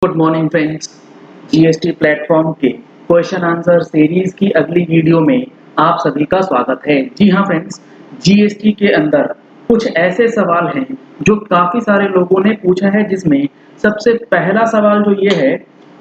Good morning friends. GST platform के question answer series की अगली वीडियो में आप सभी का स्वागत है। जी हाँ फ्रेंड्स, जीएसटी के अंदर कुछ ऐसे सवाल हैं जो काफ़ी सारे लोगों ने पूछा है, जिसमें सबसे पहला सवाल जो ये है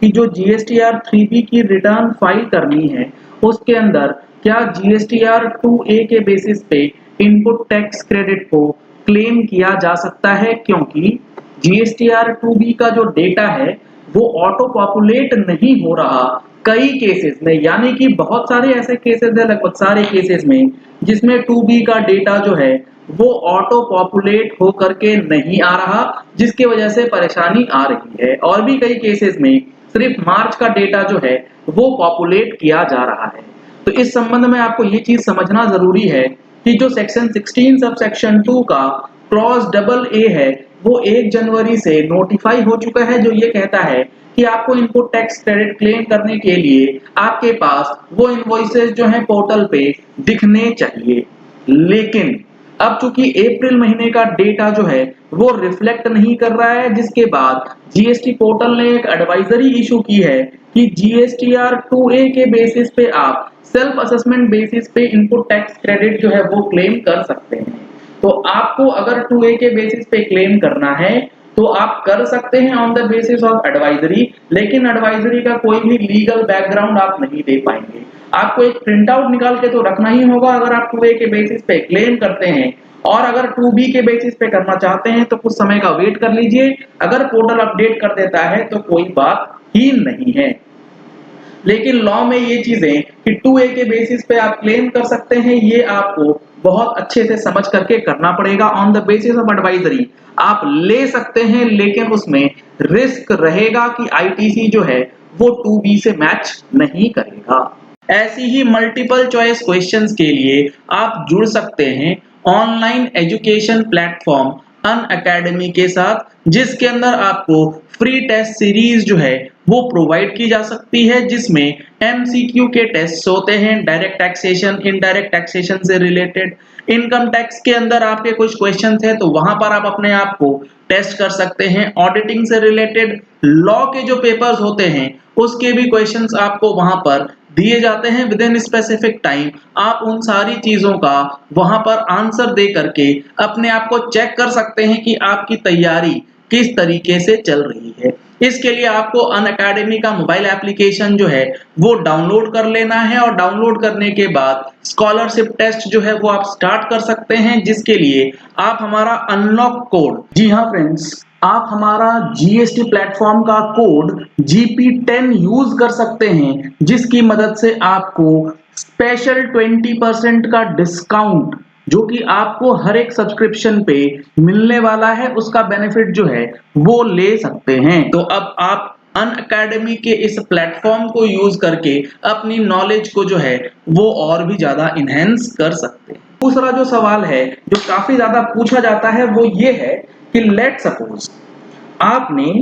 कि जो जीएसटीआर 3B की रिटर्न फाइल करनी है उसके अंदर क्या जीएसटीआर 2A के बेसिस पे इनपुट टैक्स क्रेडिट को क्लेम किया जा सकता है, क्योंकि जीएसटीआर 2B का जो डेटा है वो ऑटो पॉपुलेट नहीं हो रहा कई केसेस में, यानी कि बहुत सारे ऐसे केसेस है, लगभग सारे केसेस में, जिसमें 2B का डेटा जो है वो ऑटो पॉपुलेट हो करके नहीं आ रहा, जिसकी वजह से परेशानी आ रही है। और भी कई केसेस में सिर्फ मार्च का डेटा जो है वो पॉपुलेट किया जा रहा है। तो इस संबंध में आपको ये चीज समझना जरूरी है कि जो सेक्शन 16 सब सेक्शन 2 का क्लॉज डबल ए है वो 1 जनवरी से नोटिफाई हो चुका है, जो ये कहता है कि आपको इनपुट टैक्स क्रेडिट क्लेम करने के लिए आपके पास वो इनवॉइसेस जो हैं पोर्टल पे दिखने चाहिए। लेकिन अब चूंकि अप्रैल महीने का डेटा जो है वो रिफ्लेक्ट नहीं कर रहा है, जिसके बाद जीएसटी पोर्टल ने एक एडवाइजरी इशू की है कि जीएसटीआर 2A के बेसिस पे आप सेल्फ असेसमेंट बेसिस पे इनपुट टैक्स क्रेडिट जो है वो क्लेम कर सकते हैं। तो आपको अगर 2A के बेसिस पे क्लेम करना है तो आप कर सकते हैं on the basis of advisory, लेकिन एडवाइजरी का कोई भी लीगल बैकग्राउंड आप नहीं दे पाएंगे। आपको एक प्रिंट आउट निकाल के तो रखना ही होगा अगर आप 2A के बेसिस पे क्लेम करते हैं, और अगर 2B के बेसिस पे करना चाहते हैं तो कुछ समय का वेट कर लीजिए। अगर पोर्टल अपडेट कर देता है तो कोई बात ही नहीं है। लेकिन लॉ में ये चीजें कि 2A के बेसिस पे आप क्लेम कर सकते हैं, ये आपको बहुत अच्छे से समझ करके करना पड़ेगा। On the basis of advisory आप ले सकते हैं, लेकिन उसमें रिस्क रहेगा कि आईटीसी जो है वो 2B से मैच नहीं करेगा। ऐसी ही मल्टीपल चॉइस क्वेश्चंस के लिए आप जुड़ सकते हैं ऑनलाइन एजुकेशन प्लेटफॉर्म अनअकैडमी के साथ, जिसके अंदर आपको फ्री टेस्ट सीरीज जो है वो प्रोवाइड की जा सकती है, जिसमें एमसीक्यू के टेस्ट होते हैं, डायरेक्ट टैक्सेशन, इनडायरेक्ट टैक्सेशन से रिलेटेड, इनकम टैक्स के अंदर आपके कुछ क्वेश्चंस हैं तो वहां पर आप अपने आप को टेस्ट कर सकते हैं, ऑडिटिंग से रिलेटेड लॉ के जो पेपर्स होते हैं उसके भी क्वेश्चंस आपको वहां पर दिए जाते हैं विद इन स्पेसिफिक टाइम। आप उन सारी चीजों का वहां पर आंसर दे करके अपने आप को चेक कर सकते हैं कि आपकी तैयारी किस तरीके से चल रही है। इसके लिए आपको अनअकैडमी का मोबाइल एप्लीकेशन जो है वो डाउनलोड कर लेना है, और डाउनलोड करने के बाद स्कॉलरशिप टेस्ट जो है वो आप स्टार्ट कर सकते हैं, जिसके लिए आप हमारा अनलॉक कोड, जी हाँ फ्रेंड्स, आप हमारा जीएसटी प्लेटफॉर्म का कोड GP10 यूज कर सकते हैं, जिसकी मदद से आपको स्पेशल 20% का डिस्काउंट जो कि आपको हर एक सब्सक्रिप्शन पे मिलने वाला है उसका बेनिफिट जो है वो ले सकते हैं। तो अब आप अनअकैडमी के इस प्लेटफॉर्म को यूज करके अपनी नॉलेज को जो है वो और भी ज्यादा इनहेंस कर सकते हैं। दूसरा जो सवाल है जो काफी ज्यादा पूछा जाता है वो ये है कि लेट सपोज आपने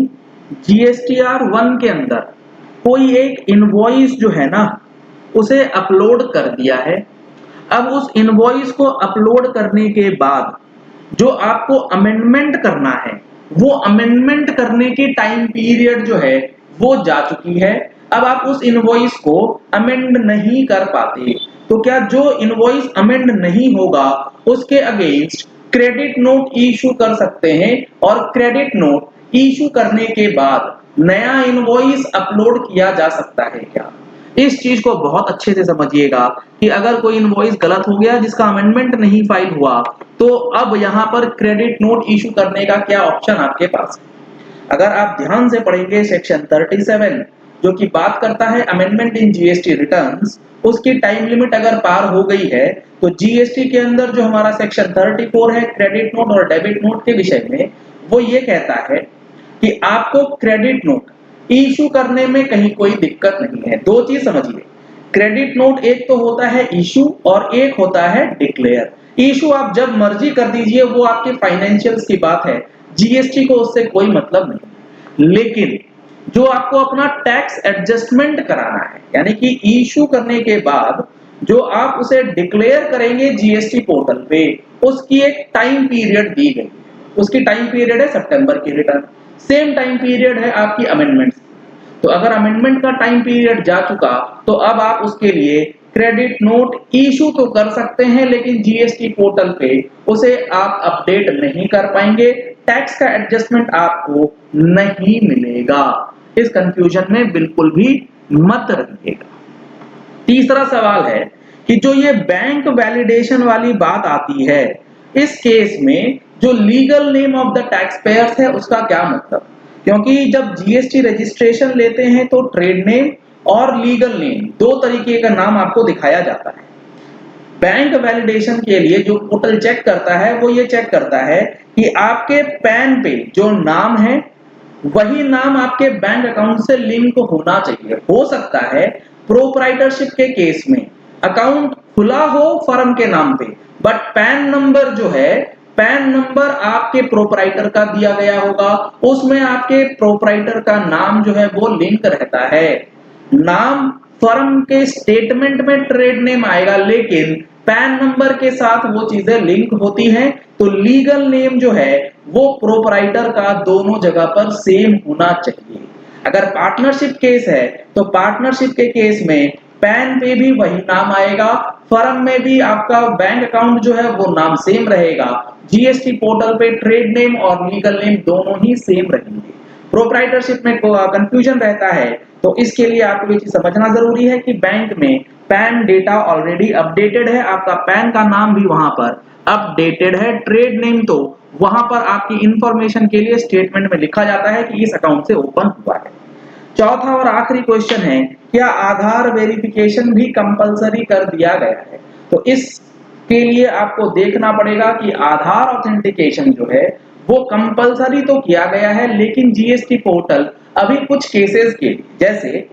जीएसटीआर 1 के अंदर कोई एक इनवॉइस जो है ना उसे अपलोड कर दिया है। अब उस इनवॉइस को अपलोड करने के बाद जो आपको अमेंडमेंट करना है वो अमेंडमेंट करने की टाइम पीरियड जो है वो जा चुकी है। अब आप उस इनवॉइस को अमेंड नहीं कर पाते, तो क्या जो इनवॉइस अमेंड नहीं होगा उसके अगेंस्ट क्रेडिट नोट इशू कर सकते हैं, और क्रेडिट नोट इशू करने के बाद नया इनवॉइस अपलोड किया जा सकता है क्या? इस चीज को बहुत अच्छे से समझिएगा कि अगर कोई इनवॉइस गलत हो गया जिसका अमेंडमेंट नहीं फाइल हुआ तो अब यहां पर क्रेडिट नोट इशू करने का क्या ऑप्शन आपके पास है। अगर आप ध्यान से पढ़ेंगे सेक्शन 37 जो कि बात करता है अमेंडमेंट इन जीएसटी रिटर्न्स, उसकी टाइम लिमिट अगर पार हो गई है तो जीएसटी के अंदर जो हमारा सेक्शन 34 है क्रेडिट नोट और डेबिट नोट के विषय में, वो ये कहता है कि आपको क्रेडिट नोट इशू करने में कहीं कोई दिक्कत नहीं है। दो चीज समझिए, क्रेडिट नोट एक तो होता है इशू और एक होता है डिक्लेयर। इशू आप जब मर्जी कर दीजिए, वो आपके फाइनेंशियल्स की बात है, जीएसटी को उससे कोई मतलब नहीं। लेकिन जो आपको अपना टैक्स एडजस्टमेंट कराना है, यानी कि इशू करने के बाद जो आप उसे डिक्लेयर करेंगे जीएसटी पोर्टल पे, उसकी एक टाइम पीरियड दी गई। उसकी टाइम पीरियड है सितंबर की रिटर्न। सेम टाइम पीरियड है आपकी अमेंडमेंट। तो अगर अमेंडमेंट का टाइम पीरियड जा चुका तो अब आप उसके लिए क्रेडिट नोट इशू तो कर सकते हैं, लेकिन जीएसटी पोर्टल पे उसे आप अपडेट नहीं कर पाएंगे, टैक्स का एडजस्टमेंट आपको नहीं मिलेगा। इस कंफ्यूजन में बिल्कुल भी मत रहिएगा। तीसरा सवाल है कि जो ये बैंक वैलिडेशन वाली बात आती है, इस केस में जो legal name of the tax payers है उसका क्या मतलब? क्योंकि जब जीएसटी रजिस्ट्रेशन लेते हैं तो ट्रेड नेम और लीगल नेम दो तरीके का नाम आपको दिखाया जाता है। बैंक वैलिडेशन के लिए जो पोर्टल चेक करता है वो ये चेक करता है कि आपके पैन पे जो नाम है वही नाम आपके बैंक अकाउंट से लिंक होना चाहिए। हो सकता है प्रोप्राइटरशिप के केस में अकाउंट खुला हो फर्म के नाम पे, बट पैन नंबर जो है, पैन नंबर आपके प्रोप्राइटर का दिया गया होगा, उसमें आपके प्रोप्राइटर का नाम जो है वो लिंक रहता है। नाम फर्म के स्टेटमेंट में ट्रेड नेम आएगा, लेकिन पैन नंबर के साथ वो चीजें लिंक होती हैं। तो लीगल नेम जो है वो प्रोप्राइटर का दोनों जगह पर सेम होना चाहिए। अगर पार्टनरशिप केस है तो पार्टनरशिप के केस में पैन पे भी वही नाम आएगा, फर्म में भी आपका बैंक अकाउंट जो है वो नाम सेम रहेगा। जीएसटी पोर्टल पे ट्रेड नेम और लीगल नेम दोनों ही सेम रहेंगे। प्रोप्राइटरशिप में कंफ्यूजन रहता है, तो इसके लिए आपको ये चीज समझना जरूरी है कि बैंक में पैन डेटा ऑलरेडी अपडेटेड है, आपका पैन का नाम भी वहां पर अपडेटेड है। ट्रेड नेम तो वहां पर आपकी इंफॉर्मेशन के लिए स्टेटमेंट में लिखा जाता है कि इस अकाउंट से ओपन हुआ है। चौथा और आखिरी क्वेश्चन है, क्या आधार वेरिफिकेशन भी कंपलसरी कर दिया गया है? तो इसके लिए आपको देखना पड़ेगा कि आधार ऑथेंटिकेशन जो है वो कंपलसरी तो किया गया है, लेकिन जीएसटी पोर्टल अभी कुछ केसेस के लिए, जैसे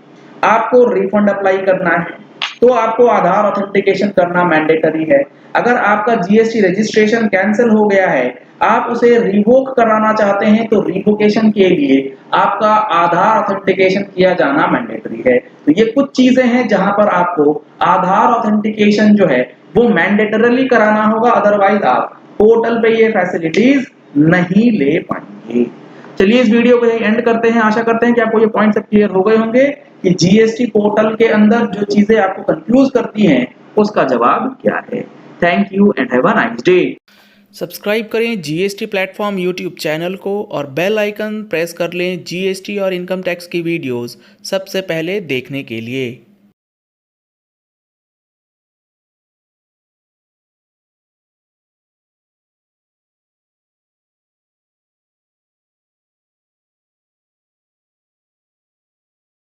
आपको रिफंड अप्लाई करना है तो आपको आधार ऑथेंटिकेशन करना मैंडेटरी है। अगर आपका जीएसटी रजिस्ट्रेशन कैंसिल हो गया है, आप उसे रिवोक कराना चाहते हैं, तो रिवोकेशन के लिए आपका आधार ऑथेंटिकेशन किया जाना मैंडेटरी है। तो ये कुछ चीजें हैं जहां पर आपको आधार ऑथेंटिकेशन जो है वो मैंडेटरली कराना होगा, अदरवाइज आप पोर्टल पे ये फैसिलिटीज नहीं ले पाएंगे। चलिए इस वीडियो को यही एंड करते हैं। आशा करते हैं कि आपको ये पॉइंट सब क्लियर हो गए होंगे कि जीएसटी पोर्टल के अंदर जो चीजें आपको कंफ्यूज करती हैं उसका जवाब क्या है। Thank you and have a nice day. Subscribe करें जीएसटी प्लेटफॉर्म यूट्यूब चैनल को और बेल आइकन प्रेस कर लें जीएसटी और इनकम टैक्स की वीडियोस सबसे पहले देखने के लिए।